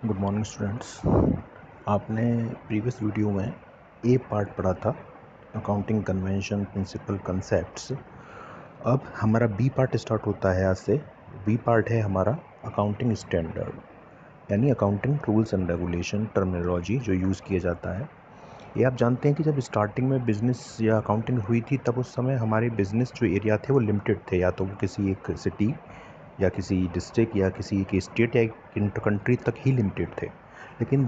Good morning students. आपने previous video में ए part पढ़ा था, अकाउंटिंग कन्वेंशन प्रिंसिपल कंसेप्ट्स। अब हमारा बी पार्ट स्टार्ट होता है आज से। बी पार्ट है हमारा अकाउंटिंग स्टैंडर्ड, यानी accounting rules and regulation terminology जो यूज़ किया जाता है। ये आप जानते हैं कि जब स्टार्टिंग में बिज़नेस या अकाउंटिंग हुई थी तब उस समय हमारे बिज़नेस जो एरिया थे वो लिमिटेड थे, या तो वो किसी एक सिटी या किसी डिस्ट्रिक्ट या किसी एक स्टेट या एक कंट्री तक ही लिमिटेड थे। लेकिन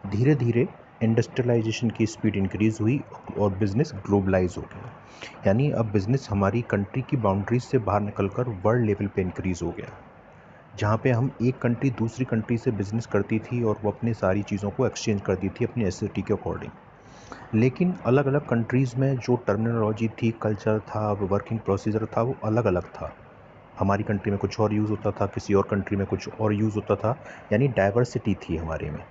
धीरे धीरे इंडस्ट्रियलाइजेशन की स्पीड इंक्रीज़ हुई और बिज़नेस ग्लोबलाइज हो गया, यानी अब बिज़नेस हमारी कंट्री की बाउंड्रीज से बाहर निकलकर वर्ल्ड लेवल पे इंक्रीज़ हो गया, जहाँ पे हम एक कंट्री दूसरी कंट्री से बिज़नेस करती थी और वो अपनी सारी चीज़ों को एक्सचेंज करती थी अपनी नेसेसिटी के अकॉर्डिंग। लेकिन अलग अलग कंट्रीज़ में जो टर्मिनोलॉजी थी, कल्चर था, वर्किंग प्रोसीजर था, वो अलग अलग था। हमारी कंट्री में कुछ और यूज़ होता था, किसी और कंट्री में कुछ और यूज़ होता था, यानी डाइवर्सिटी थी हमारे में।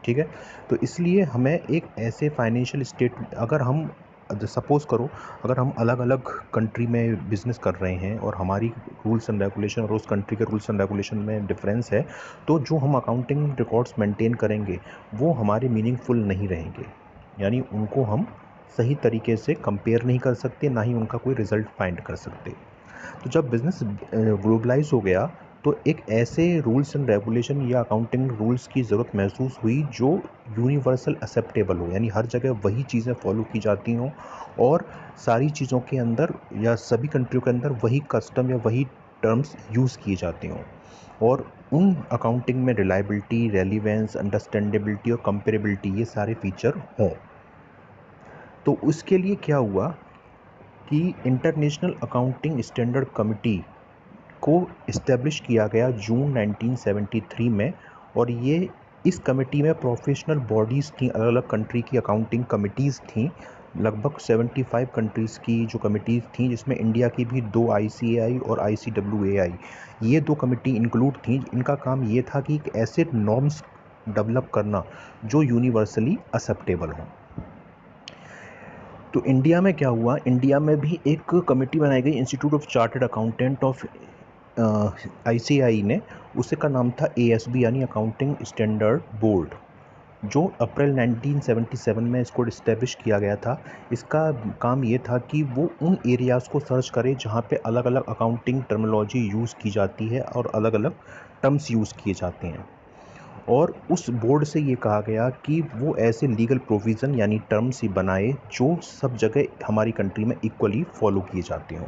ठीक है, तो इसलिए हमें एक ऐसे फाइनेंशियल स्टेट, अगर हम सपोज़ करो अगर हम अलग अलग कंट्री में बिज़नेस कर रहे हैं और हमारी रूल्स एंड रेगुलेशन और उस कंट्री के रूल्स एंड रेगुलेशन में डिफरेंस है, तो जो हम अकाउंटिंग रिकॉर्ड्स मेंटेन करेंगे वो हमारे मीनिंगफुल नहीं रहेंगे, यानी उनको हम सही तरीके से कंपेयर नहीं कर सकते, ना ही उनका कोई रिज़ल्ट फाइंड कर सकते। तो जब बिज़नेस ग्लोबलाइज हो गया तो एक ऐसे रूल्स एंड रेगुलेशन या अकाउंटिंग रूल्स की ज़रूरत महसूस हुई जो यूनिवर्सल एक्सेप्टेबल हो, यानी हर जगह वही चीज़ें फॉलो की जाती हों और सारी चीज़ों के अंदर या सभी कंट्रियों के अंदर वही कस्टम या वही टर्म्स यूज़ किए जाते हों, और उन अकाउंटिंग में रिलायबिलिटी, रेलिवेंस, अंडरस्टैंडेबिलिटी और कंपेरेबिलिटी ये सारे फीचर हों। तो उसके लिए क्या हुआ कि इंटरनेशनल अकाउंटिंग स्टैंडर्ड कमिटी को इस्टेब्लिश किया गया जून 1973 में, और ये इस कमेटी में प्रोफेशनल बॉडीज़ थी, अलग अलग कंट्री की अकाउंटिंग कमिटीज़ थी, लगभग 75 कंट्रीज़ की जो कमिटीज़ थी, जिसमें इंडिया की भी 2 ICAI और ICWAI ये 2 कमिटी इंक्लूड थी। इनका काम ये था कि एक ऐसे नॉर्म्स डेवलप करना जो यूनिवर्सली एक्सेप्टेबल हों। तो इंडिया में क्या हुआ, इंडिया में भी एक कमेटी बनाई गई, institute of chartered accountant of ICAI ने, उसे का नाम था ASB यानी अकाउंटिंग स्टैंडर्ड बोर्ड, जो अप्रैल 1977 में इसको इस्टेब्लिश किया गया था। इसका काम ये था कि वो उन एरियाज़ को सर्च करे जहाँ पे अलग अलग अकाउंटिंग टर्मिनोलॉजी यूज़ की जाती है और अलग अलग टर्म्स यूज़ किए जाते हैं, और उस बोर्ड से ये कहा गया कि वो ऐसे लीगल प्रोविज़न यानी टर्म्स ही बनाए जो सब जगह हमारी कंट्री में इक्वली फॉलो किए जाते हों।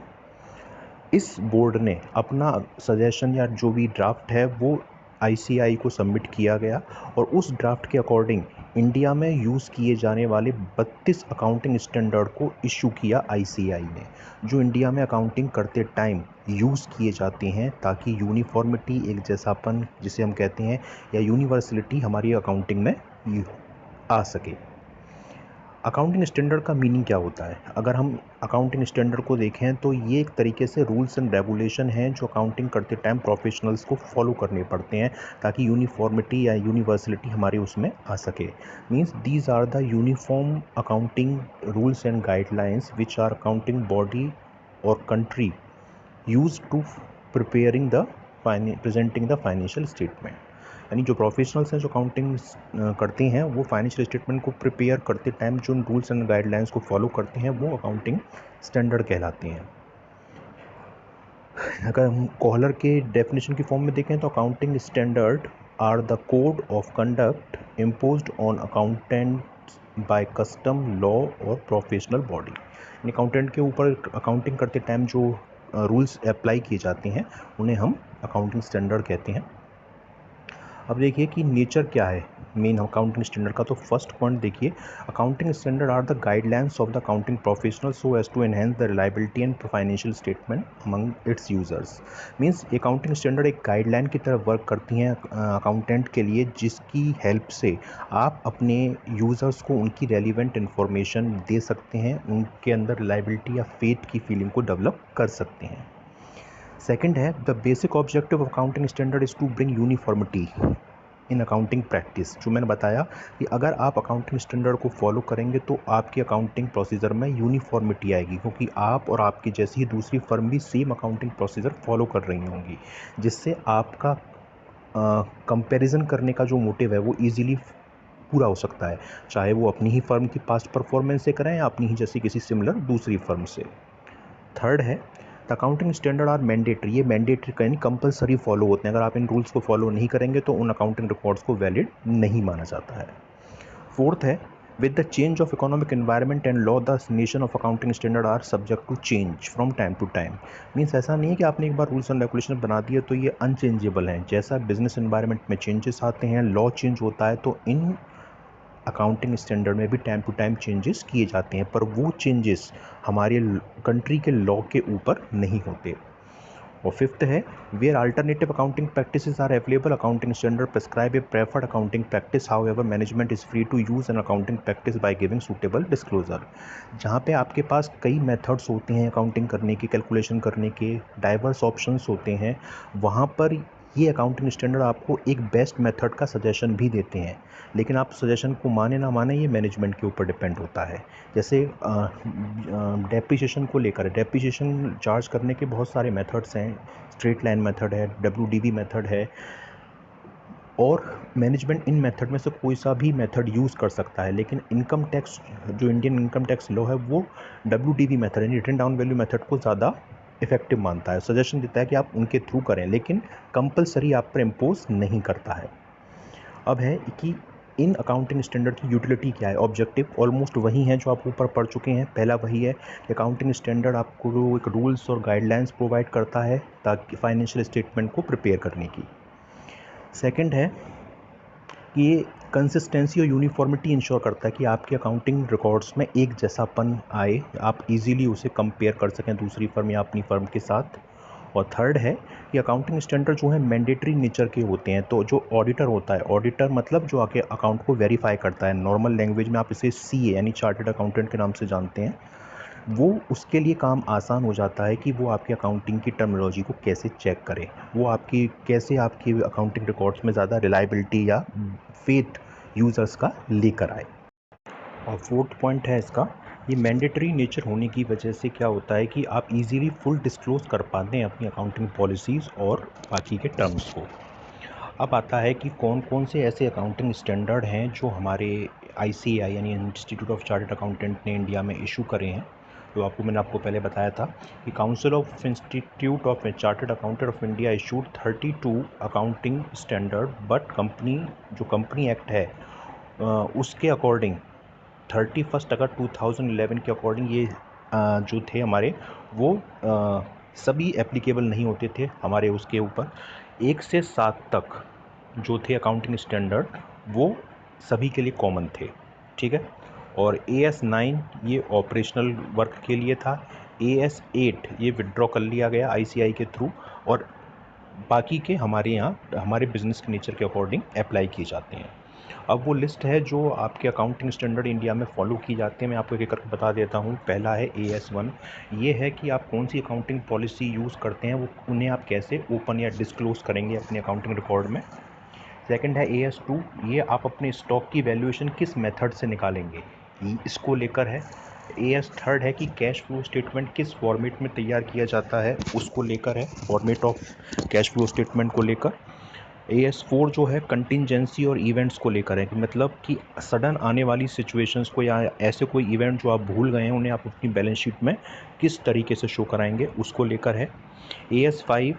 इस बोर्ड ने अपना सजेशन या जो भी ड्राफ्ट है वो ICAI को सबमिट किया गया, और उस ड्राफ्ट के अकॉर्डिंग इंडिया में यूज़ किए जाने वाले 32 अकाउंटिंग स्टैंडर्ड को इशू किया ICAI ने, जो इंडिया में अकाउंटिंग करते टाइम यूज़ किए जाते हैं ताकि यूनिफॉर्मिटी, एक जैसापन जिसे हम कहते हैं, या यूनिवर्सलिटी हमारी अकाउंटिंग में आ सके। अकाउंटिंग स्टैंडर्ड का मीनिंग क्या होता है? अगर हम अकाउंटिंग स्टैंडर्ड को देखें तो ये एक तरीके से रूल्स एंड रेगुलेशन हैं जो अकाउंटिंग करते टाइम प्रोफेशनल्स को फॉलो करने पड़ते हैं ताकि यूनिफॉर्मिटी या यूनिवर्सलिटी हमारे उसमें आ सके। Means these are the uniform accounting rules and guidelines which are accounting body और country use to preparing the presenting the financial statement, यानी जो प्रोफेशनल्स हैं जो अकाउंटिंग करते हैं वो फाइनेंशियल स्टेटमेंट को प्रिपेयर करते टाइम जो रूल्स एंड गाइडलाइंस को फॉलो करते हैं वो अकाउंटिंग स्टैंडर्ड कहलाते हैं। अगर हम कॉलर के डेफिनेशन की फॉर्म में देखें तो accounting standard are the code of conduct imposed on accountant by custom, law और प्रोफेशनल बॉडी, यानी अकाउंटेंट के ऊपर अकाउंटिंग करते टाइम जो रूल्स अप्लाई किए जाते हैं उन्हें हम अकाउंटिंग स्टैंडर्ड कहते हैं। अब देखिए कि नेचर क्या है मेन अकाउंटिंग स्टैंडर्ड का। तो फर्स्ट पॉइंट देखिए, accounting standard are the guidelines of the accounting professional so as to enhance the reliability and financial statement among its users. Means accounting standard एक गाइडलाइन की तरह work करती हैं accountant के लिए, जिसकी हेल्प से आप अपने यूज़र्स को उनकी रेलिवेंट इन्फॉर्मेशन दे सकते हैं, उनके अंदर रिलायबिलिटी या फेथ की फीलिंग को डेवलप कर सकते हैं। सेकंड है, the basic objective of accounting standard is to bring uniformity in accounting practice. जो मैंने बताया कि अगर आप अकाउंटिंग स्टैंडर्ड को फॉलो करेंगे तो आपकी अकाउंटिंग प्रोसीजर में यूनिफॉर्मिटी आएगी, क्योंकि आप और आपकी जैसी ही दूसरी फर्म भी सेम अकाउंटिंग प्रोसीजर फॉलो कर रही होंगी, जिससे आपका कंपैरिजन करने का जो मोटिव है वो ईजिली पूरा हो सकता है, चाहे वो अपनी ही फर्म की पास्ट परफॉर्मेंस से करें या अपनी ही जैसी किसी सिमिलर दूसरी फर्म से। थर्ड है the accounting standard are mandatory. ये मैंडेटरी कहीं कंपलसरी फॉलो होते हैं, अगर आप इन रूल्स को फॉलो नहीं करेंगे तो उन अकाउंटिंग रिकॉर्ड्स को वैलिड नहीं माना जाता है। फोर्थ है with the change of economic environment and law the nation of accounting standard are subject to change from time to time. Means ऐसा नहीं है कि आपने एक बार रूल्स एंड रेगुलेशन बना दिए तो ये अनचेंजेबल हैं, जैसा बिजनेस एनवायरनमेंट में चेंजेस आते हैं, लॉ चेंज होता है, तो इन अकाउंटिंग स्टैंडर्ड में भी टाइम टू टाइम चेंजेस किए जाते हैं, पर वो चेंजेस हमारे कंट्री के लॉ के ऊपर नहीं होते। और फिफ्थ है where alternative accounting practices are available accounting standard prescribe a preferred accounting practice, however management is free to use an accounting practice by giving suitable disclosure. जहाँ पे आपके पास कई मेथड्स होते हैं अकाउंटिंग करने के, कैलकुलेशन करने के, डाइवर्स ऑप्शंस होते हैं, वहाँ पर ये अकाउंटिंग स्टैंडर्ड आपको एक बेस्ट मेथड का सजेशन भी देते हैं, लेकिन आप सजेशन को माने ना माने ये मैनेजमेंट के ऊपर डिपेंड होता है। जैसे डेप्रिसिएशन को लेकर, डेप्रिसिएशन चार्ज करने के बहुत सारे मेथड्स हैं, स्ट्रेट लाइन मेथड है, WDV मेथड है, और मैनेजमेंट इन मेथड में से कोई सा भी मेथड यूज़ कर सकता है, लेकिन इनकम टैक्स जो इंडियन इनकम टैक्स लॉ है वो WDV मेथड यानी रिटन डाउन वैल्यू मेथड को ज़्यादा इफेक्टिव मानता है, सजेशन देता है कि आप उनके थ्रू करें, लेकिन कंपलसरी आप पर इम्पोज नहीं करता है। अब है कि इन अकाउंटिंग स्टैंडर्ड की यूटिलिटी क्या है। ऑब्जेक्टिव ऑलमोस्ट वही हैं जो आप ऊपर पढ़ चुके हैं। पहला वही है कि अकाउंटिंग स्टैंडर्ड आपको एक रूल्स और गाइडलाइंस प्रोवाइड करता है ताकि फाइनेंशियल स्टेटमेंट को प्रिपेयर करने की। सेकंड है कि ये कंसिस्टेंसी और यूनिफॉर्मिटी इंश्योर करता है कि आपके अकाउंटिंग रिकॉर्ड्स में एक जैसापन आए, आप इजीली उसे कंपेयर कर सकें दूसरी फर्म या अपनी फर्म के साथ। और थर्ड है कि अकाउंटिंग स्टैंडर्ड जो है मैंडेटरी नेचर के होते हैं, तो जो ऑडिटर होता है, ऑडिटर मतलब जो आके अकाउंट को वेरीफाई करता है, नॉर्मल लैंग्वेज में आप इसे CA यानी चार्टर्ड अकाउंटेंट के नाम से जानते हैं, वो उसके लिए काम आसान हो जाता है कि वो आपकी अकाउंटिंग की टर्मिनोलॉजी को कैसे चेक करे, वो आपकी कैसे आपकी अकाउंटिंग रिकॉर्ड्स में ज़्यादा रिलायबिलिटी या फेथ यूज़र्स का लेकर आए। और फोर्थ पॉइंट है इसका, ये मैंडेटरी नेचर होने की वजह से क्या होता है कि आप इजीली फुल डिस्क्लोज कर पाते हैं अपनी अकाउंटिंग पॉलिसीज़ और बाकी के टर्म्स को। अब आता है कि कौन कौन से ऐसे अकाउंटिंग स्टैंडर्ड हैं जो हमारे ICAI यानी इंस्टीट्यूट ऑफ चार्टर्ड अकाउंटेंट ने इंडिया में इशू करे हैं। तो मैंने आपको पहले बताया था कि council of institute of chartered accountant of India issued 32 accounting standard, but जो कंपनी एक्ट है उसके अकॉर्डिंग 31 अगस्त 2011 के अकॉर्डिंग ये जो थे हमारे वो सभी एप्लीकेबल नहीं होते थे हमारे उसके ऊपर। 1 से 7 तक जो थे अकाउंटिंग स्टैंडर्ड वो सभी के लिए कॉमन थे, ठीक है। और AS9 ये ऑपरेशनल वर्क के लिए था, AS8 ये विड्रॉ कर लिया गया ICAI के थ्रू, और बाकी के हमारे यहाँ हमारे बिजनेस के नेचर के अकॉर्डिंग अप्लाई किए जाते हैं। अब वो लिस्ट है जो आपके अकाउंटिंग स्टैंडर्ड इंडिया में फॉलो की जाते हैं, मैं आपको एक करके बता देता हूँ। पहला है AS1, ये है कि आप कौन सी अकाउंटिंग पॉलिसी यूज़ करते हैं, वो उन्हें आप कैसे ओपन या डिस्क्लोज करेंगे अपने अकाउंटिंग रिकॉर्ड में। सेकंड है AS2, ये आप अपने स्टॉक की वैल्यूएशन किस मेथड से निकालेंगे, इसको लेकर है। AS3 है कि कैश फ्लो स्टेटमेंट किस फॉर्मेट में तैयार किया जाता है, उसको लेकर है, format of cash flow statement को लेकर। AS4 जो है कंटिंजेंसी और इवेंट्स को लेकर है, कि मतलब कि सडन आने वाली सिचुएशंस को या ऐसे कोई इवेंट जो आप भूल गए हैं उन्हें आप अपनी बैलेंस शीट में किस तरीके से शो कराएंगे, उसको लेकर है। AS5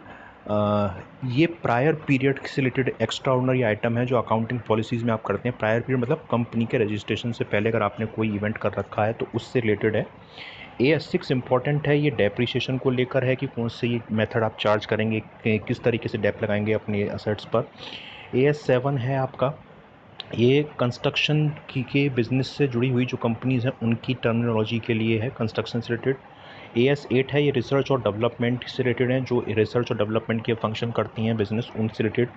ये प्रायर पीरियड से रिलेटेड एक्स्ट्रा ऑर्डिनरी आइटम है जो अकाउंटिंग पॉलिसीज़ में आप करते हैं। प्रायर पीरियड मतलब कंपनी के रजिस्ट्रेशन से पहले अगर आपने कोई इवेंट कर रखा है तो उससे रिलेटेड है। AS6 इम्पॉर्टेंट है, ये डेप्रिसिएशन को लेकर है कि कौन से ये मेथड आप चार्ज करेंगे, किस तरीके से डेप लगाएंगे अपने असेट्स पर। AS7 है आपका, ये कंस्ट्रक्शन के बिज़नेस से जुड़ी हुई जो कंपनीज़ हैं उनकी टर्मिनोलॉजी के लिए है, कंस्ट्रक्शन से रिलेटेड। AS8 है, ये रिसर्च और डेवलपमेंट से रिलेटेड हैं, जो रिसर्च और डेवलपमेंट के फंक्शन करती हैं बिज़नेस, उनसे रिलेटेड।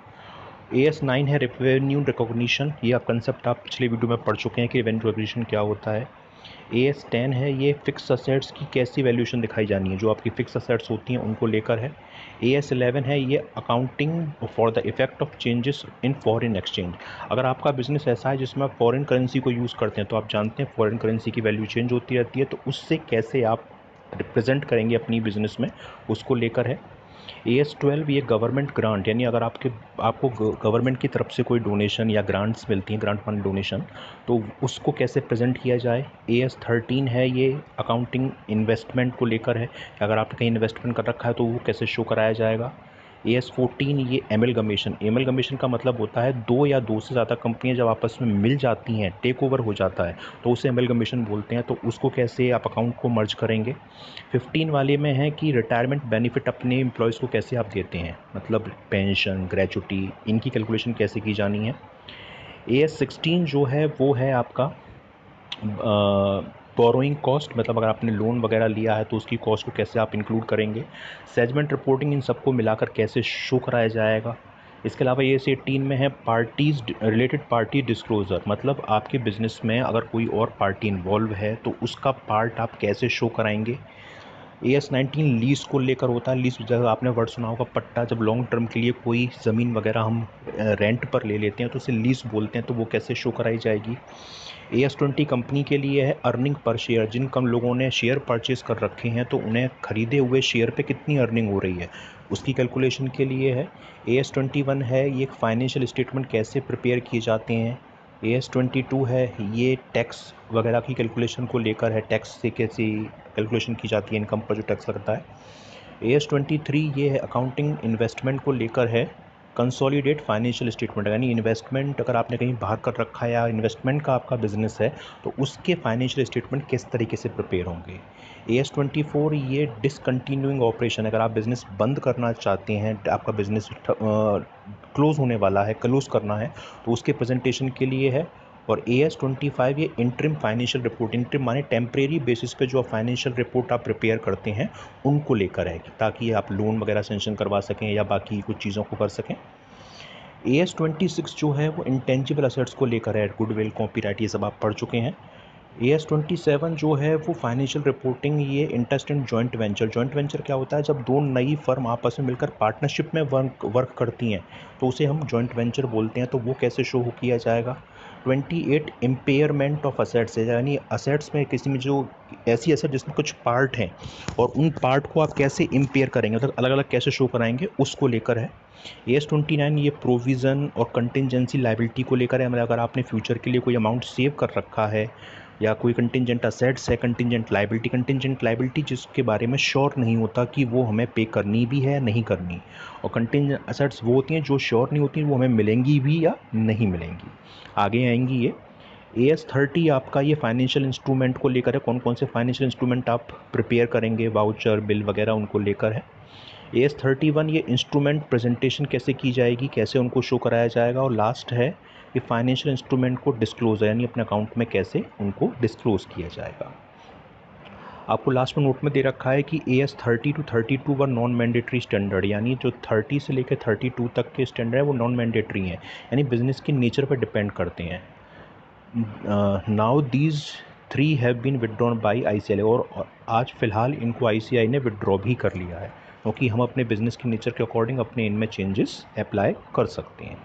AS9 है रेवेन्यू रिकॉग्निशन, ये आप कंसेप्ट आप पिछले वीडियो में पढ़ चुके हैं कि रेवेन्यू रिकॉग्निशन क्या होता है। AS10 है, ये फिक्स असेट्स की कैसी वैल्यूएशन दिखाई जानी है, जो आपकी फिक्स असेट्स होती हैं उनको लेकर है। AS11 है, ये accounting for the effect of changes in foreign exchange. अगर आपका बिजनेस ऐसा है जिसमें आप फॉरेन करेंसी को यूज़ करते हैं, तो आप जानते हैं फॉरेन करेंसी की वैल्यू चेंज होती रहती है, तो उससे कैसे आप रिप्रेजेंट करेंगे अपनी बिजनेस में, उसको लेकर है। AS12 ये गवर्नमेंट ग्रांट, यानी अगर आपको गवर्नमेंट की तरफ से कोई डोनेशन या ग्रांट्स मिलती हैं, ग्रांट फंड डोनेशन, तो उसको कैसे प्रेजेंट किया जाए। AS13 है ये अकाउंटिंग इन्वेस्टमेंट को लेकर है, अगर आपने कहीं इन्वेस्टमेंट कर रखा है तो वो कैसे शो कराया जाएगा। AS14 ये एमलगमेशन का मतलब होता है दो या दो से ज़्यादा कंपनियां जब आपस में मिल जाती हैं, टेक ओवर हो जाता है, तो उसे एमलगमेशन बोलते हैं। तो उसको कैसे आप अकाउंट को मर्ज करेंगे। 15 वाले में है कि रिटायरमेंट बेनिफिट अपने एम्प्लॉयज़ को कैसे आप देते हैं, मतलब पेंशन, ग्रेचुटी, इनकी कैलकुलेशन कैसे की जानी है। AS16 जो है वो है आपका बोरोइंग कॉस्ट, मतलब अगर आपने लोन वगैरह लिया है तो उसकी कॉस्ट को कैसे आप इंक्लूड करेंगे। सेगमेंट रिपोर्टिंग इन सबको मिलाकर कैसे शो कराया जाएगा। इसके अलावा AS18 में है पार्टीज रिलेटेड पार्टी डिस्क्लोजर, मतलब आपके बिजनेस में अगर कोई और पार्टी इन्वॉल्व है तो उसका पार्ट आप कैसे शो कराएंगे। AS19 लीज को लेकर होता है। लीज जगह आपने वर्ड सुना होगा पट्टा, जब लॉन्ग टर्म के लिए कोई ज़मीन वगैरह हम रेंट पर ले लेते हैं तो उसे लीज बोलते हैं, तो वो कैसे शो कराई जाएगी। AS20 कंपनी के लिए है अर्निंग पर शेयर, जिन कम लोगों ने शेयर परचेज कर रखे हैं तो उन्हें खरीदे हुए शेयर पे कितनी अर्निंग हो रही है, उसकी कैलकुलेशन के लिए है। AS21 है ये फाइनेंशियल स्टेटमेंट कैसे प्रिपेयर किए जाते हैं। AS22 है ये टैक्स वगैरह की कैलकुलेशन को लेकर है, टैक्स से कैसी कैलकुलेशन की जाती है, इनकम पर जो टैक्स लगता है। AS23 ये है अकाउंटिंग इन्वेस्टमेंट को लेकर है, कंसोलिडेट फाइनेंशियल स्टेटमेंट, यानी इन्वेस्टमेंट अगर आपने कहीं बाहर कर रखा है या इन्वेस्टमेंट का आपका बिजनेस है तो उसके फाइनेंशियल स्टेटमेंट किस तरीके से प्रिपेयर होंगे। AS24 ये डिसकंटिन्यूइंग ऑपरेशन, अगर आप बिज़नेस बंद करना चाहते हैं, आपका बिज़नेस क्लोज़ होने वाला है, क्लोज़ करना है, तो उसके प्रेजेंटेशन के लिए है। और AS25 ये इंटरिम फाइनेंशियल रिपोर्ट, इंटरिम माने टेम्परेरी बेसिस पे जो फाइनेंशियल रिपोर्ट आप प्रिपेयर करते हैं उनको लेकर है, ताकि आप लोन वगैरह सेंक्शन करवा सकें या बाकी कुछ चीज़ों को कर सकें। AS26 जो है वो इंटेंजिबल असेट्स को लेकर है, गुडविल, कॉपीराइट, ये सब आप पढ़ चुके हैं। AS27 जो है वो फाइनेंशियल रिपोर्टिंग, ये interest in joint venture. Joint venture क्या होता है, जब दो नई फर्म आपस में मिलकर पार्टनरशिप में वर्क करती हैं तो उसे हम जॉइंट वेंचर बोलते हैं, तो वो कैसे शो किया जाएगा। 28 इम्पेयरमेंट ऑफ असेट्स है, यानी असेट्स में किसी में जो ऐसी असेट जिसमें कुछ पार्ट हैं और उन पार्ट को आप कैसे इम्पेयर करेंगे, मतलब अलग अलग कैसे शो कराएंगे, उसको लेकर है। AS29 ये प्रोविज़न और कंटिजेंसी लाइबिलिटी को लेकर है, मतलब अगर आपने फ्यूचर के लिए कोई अमाउंट सेव कर रखा है या कोई कंटिजेंट असेट्स है, कंटिजेंट लाइबिलिटी जिसके बारे में श्योर नहीं होता कि वो हमें पे करनी भी है नहीं करनी, और कंटिजेंट असेट्स वो होती हैं जो श्योर नहीं होती वो हमें मिलेंगी भी या नहीं मिलेंगी, आगे आएंगी ये। AS30 आपका ये फाइनेंशियल इंस्ट्रूमेंट को लेकर है, कौन कौन से फाइनेंशियल इंस्ट्रूमेंट आप प्रिपेयर करेंगे, वाउचर, बिल वगैरह, उनको लेकर है। AS31 ये इंस्ट्रूमेंट प्रेजेंटेशन कैसे की जाएगी, कैसे उनको शो कराया जाएगा। और लास्ट है कि फाइनेंशियल इंस्ट्रूमेंट को डिस्क्लोज, यानी अपने अकाउंट में कैसे उनको डिस्क्लोज किया जाएगा। आपको लास्ट में नोट में दे रखा है कि AS30 to 32 were non mandatory standard, यानी जो 30 से लेकर 32 तक के स्टैंडर्ड है वो नॉन मैंडेटरी हैं, यानी बिजनेस के नेचर पर डिपेंड करते हैं। Now these 3 have been withdrawn by ICAI, और आज फ़िलहाल इनको ICAI ने विदड्रॉ भी कर लिया है, क्योंकि हम अपने बिज़नेस के नेचर के अकॉर्डिंग अपने इनमें चेंजेस अप्लाई कर सकते हैं।